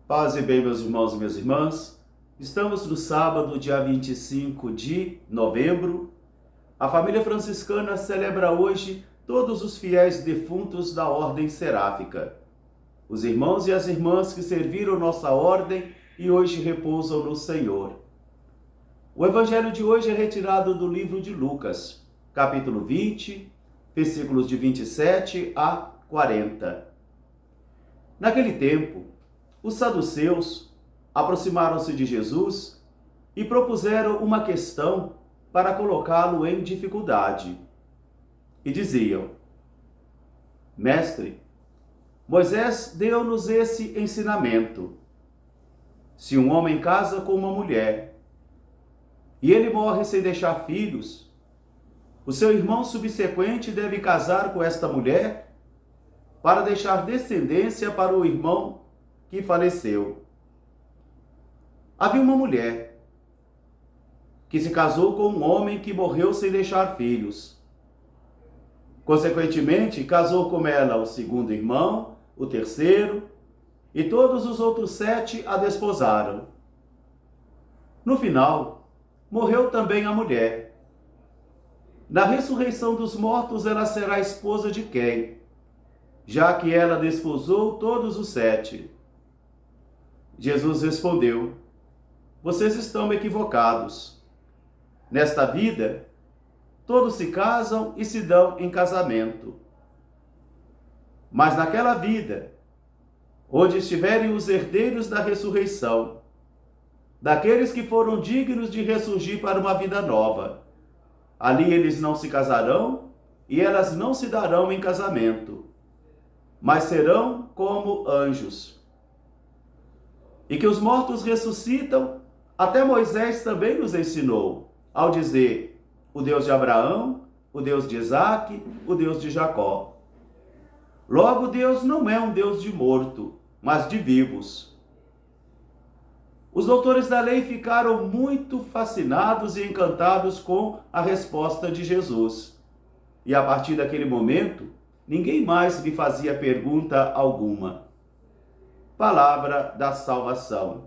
Paz e bem, meus irmãos e minhas irmãs. Estamos no sábado, dia 25 de novembro. A família franciscana celebra hoje todos os fiéis defuntos da ordem seráfica. Os irmãos e as irmãs que serviram nossa ordem e hoje repousam no Senhor. O evangelho de hoje é retirado do livro de Lucas, capítulo 20, versículos de 27 a 40. Naquele tempo, os saduceus aproximaram-se de Jesus e propuseram uma questão para colocá-lo em dificuldade. E diziam: Mestre, Moisés deu-nos esse ensinamento. Se um homem casa com uma mulher e ele morre sem deixar filhos, o seu irmão subsequente deve casar com esta mulher para deixar descendência para o irmão que faleceu. Havia uma mulher que se casou com um homem que morreu sem deixar filhos. Consequentemente, casou com ela o segundo irmão, o terceiro, e todos os outros 7 a desposaram. No final, morreu também a mulher. Na ressurreição dos mortos, ela será esposa de quem? Já que ela desposou todos os 7. Jesus respondeu: Vocês estão equivocados. Nesta vida, todos se casam e se dão em casamento. Mas naquela vida, onde estiverem os herdeiros da ressurreição, daqueles que foram dignos de ressurgir para uma vida nova, ali eles não se casarão e elas não se darão em casamento, mas serão como anjos. E que os mortos ressuscitam, até Moisés também nos ensinou, ao dizer: o Deus de Abraão, o Deus de Isaque, o Deus de Jacó. Logo, Deus não é um Deus de morto, mas de vivos. Os doutores da lei ficaram muito fascinados e encantados com a resposta de Jesus. E a partir daquele momento, ninguém mais lhe fazia pergunta alguma. Palavra da salvação.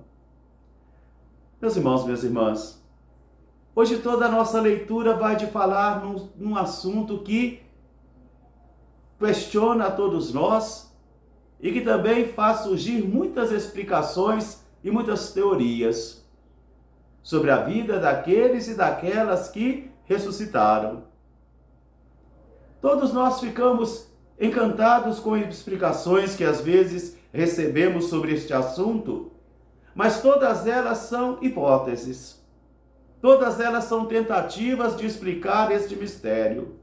Meus irmãos, minhas irmãs, hoje toda a nossa leitura vai de falar num assunto que questiona a todos nós e que também faz surgir muitas explicações e muitas teorias sobre a vida daqueles e daquelas que ressuscitaram. Todos nós ficamos encantados com explicações que às vezes recebemos sobre este assunto, mas todas elas são hipóteses. Todas elas são tentativas de explicar este mistério.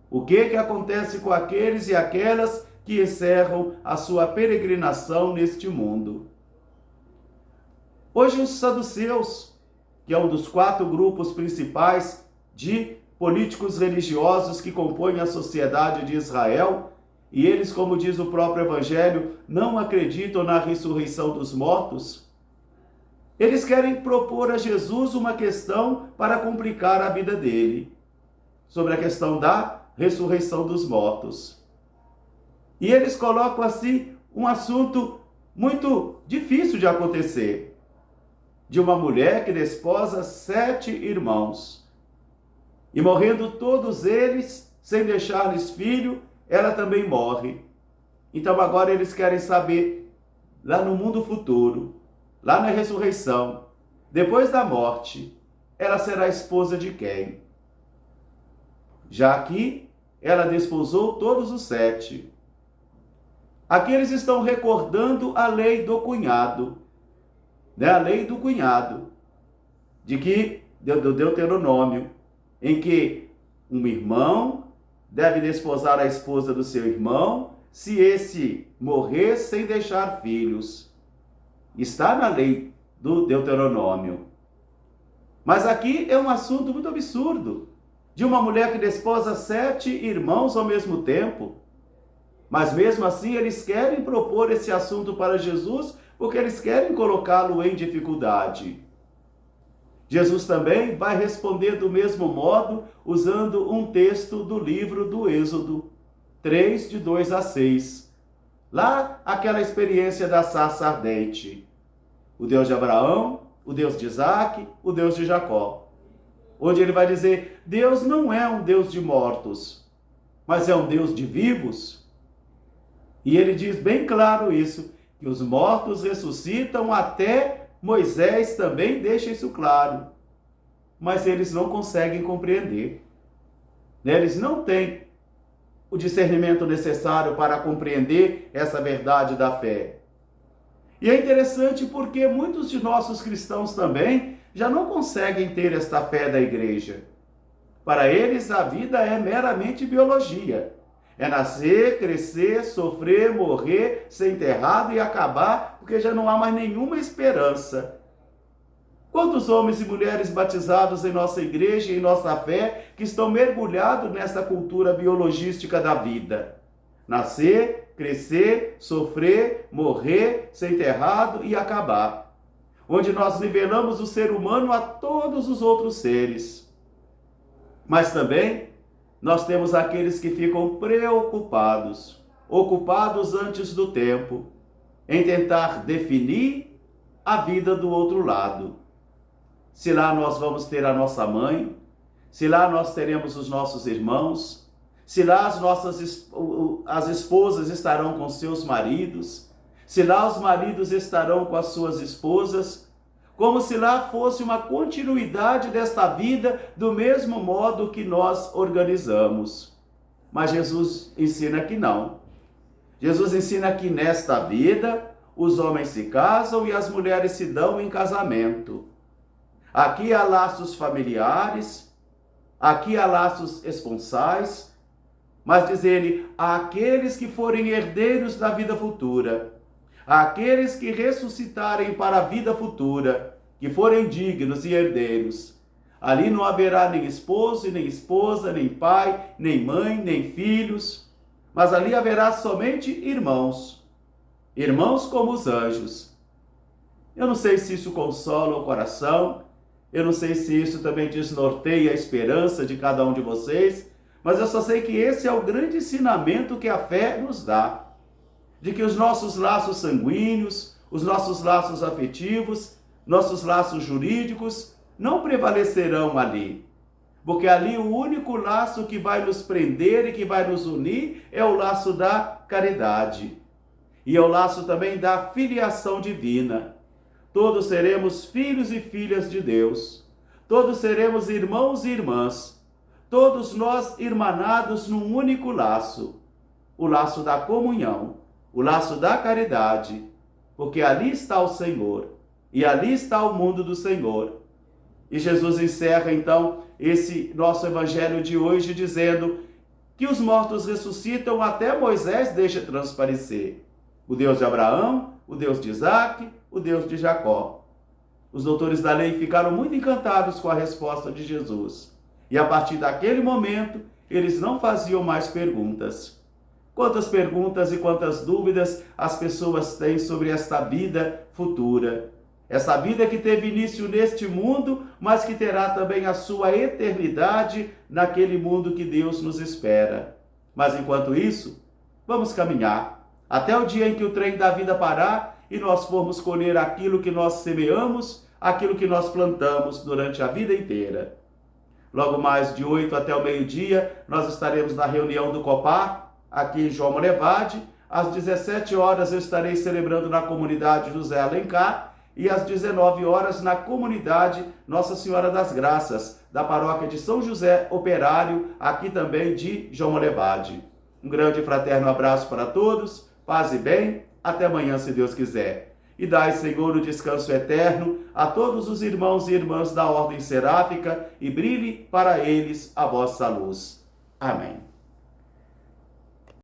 O que acontece com aqueles e aquelas que encerram a sua peregrinação neste mundo? Hoje os saduceus, que é um dos 4 grupos principais de políticos religiosos que compõem a sociedade de Israel, e eles, como diz o próprio Evangelho, não acreditam na ressurreição dos mortos, eles querem propor a Jesus uma questão para complicar a vida dele, sobre a questão da ressurreição dos mortos. E eles colocam assim um assunto muito difícil de acontecer, de uma mulher que desposa 7 irmãos, e morrendo todos eles, sem deixar-lhes filho, ela também morre. Então agora eles querem saber, lá no mundo futuro, lá na ressurreição, depois da morte, ela será esposa de quem? Já que ela desposou todos os 7. Aqui eles estão recordando a lei do cunhado, né? A lei do cunhado, do Deuteronômio, em que um irmão deve desposar a esposa do seu irmão, se esse morrer sem deixar filhos. Está na lei do Deuteronômio. Mas aqui é um assunto muito absurdo, de uma mulher que desposa 7 irmãos ao mesmo tempo. Mas mesmo assim eles querem propor esse assunto para Jesus, porque eles querem colocá-lo em dificuldade. Jesus também vai responder do mesmo modo, usando um texto do livro do Êxodo 3, de 2 a 6. Lá, aquela experiência da sarça ardente. O Deus de Abraão, o Deus de Isaac, o Deus de Jacó. Onde ele vai dizer, Deus não é um Deus de mortos, mas é um Deus de vivos. E ele diz bem claro isso, que os mortos ressuscitam, até Moisés também deixa isso claro. Mas eles não conseguem compreender. Eles não têm o discernimento necessário para compreender essa verdade da fé. E é interessante porque muitos de nossos cristãos também já não conseguem ter esta fé da igreja. Para eles, a vida é meramente biologia. É nascer, crescer, sofrer, morrer, ser enterrado e acabar, porque já não há mais nenhuma esperança. Quantos homens e mulheres batizados em nossa igreja e em nossa fé que estão mergulhados nessa cultura biologística da vida? Nascer, crescer, sofrer, morrer, ser enterrado e acabar. Onde nós nivelamos o ser humano a todos os outros seres. Mas também nós temos aqueles que ficam preocupados, ocupados antes do tempo, em tentar definir a vida do outro lado. Se lá nós vamos ter a nossa mãe, se lá nós teremos os nossos irmãos, se lá as esposas estarão com seus maridos, se lá os maridos estarão com as suas esposas, como se lá fosse uma continuidade desta vida do mesmo modo que nós organizamos. Mas Jesus ensina que não. Jesus ensina que nesta vida os homens se casam e as mulheres se dão em casamento. Aqui há laços familiares, aqui há laços esponsais, mas diz ele, aqueles que forem herdeiros da vida futura, aqueles que ressuscitarem para a vida futura, que forem dignos e herdeiros, ali não haverá nem esposo e nem esposa, nem pai, nem mãe, nem filhos, mas ali haverá somente irmãos, irmãos como os anjos. Eu não sei se isso consola o coração, eu não sei se isso também desnorteia a esperança de cada um de vocês, mas eu só sei que esse é o grande ensinamento que a fé nos dá. De que os nossos laços sanguíneos, os nossos laços afetivos, nossos laços jurídicos não prevalecerão ali. Porque ali o único laço que vai nos prender e que vai nos unir é o laço da caridade. E é o laço também da filiação divina. Todos seremos filhos e filhas de Deus. Todos seremos irmãos e irmãs. Todos nós irmanados num único laço. O laço da comunhão, o laço da caridade. Porque ali está o Senhor. E ali está o mundo do Senhor. E Jesus encerra então esse nosso evangelho de hoje dizendo que os mortos ressuscitam, até Moisés deixa transparecer. O Deus de Abraão, o Deus de Isaac, o Deus de Jacó. Os doutores da lei ficaram muito encantados com a resposta de Jesus. E a partir daquele momento, eles não faziam mais perguntas. Quantas perguntas e quantas dúvidas as pessoas têm sobre esta vida futura. Essa vida que teve início neste mundo, mas que terá também a sua eternidade naquele mundo que Deus nos espera. Mas enquanto isso, vamos caminhar até o dia em que o trem da vida parar e nós formos colher aquilo que nós semeamos, aquilo que nós plantamos durante a vida inteira. Logo mais de 8 até o meio-dia, nós estaremos na reunião do Copar, aqui em João Molevade. Às 17 horas eu estarei celebrando na comunidade José Alencar e às 19 horas na comunidade Nossa Senhora das Graças, da paróquia de São José Operário, aqui também de João Molevade. Um grande e fraterno abraço para todos, paz e bem, até amanhã se Deus quiser. E dai, Senhor, o descanso eterno a todos os irmãos e irmãs da ordem seráfica e brilhe para eles a vossa luz. Amém.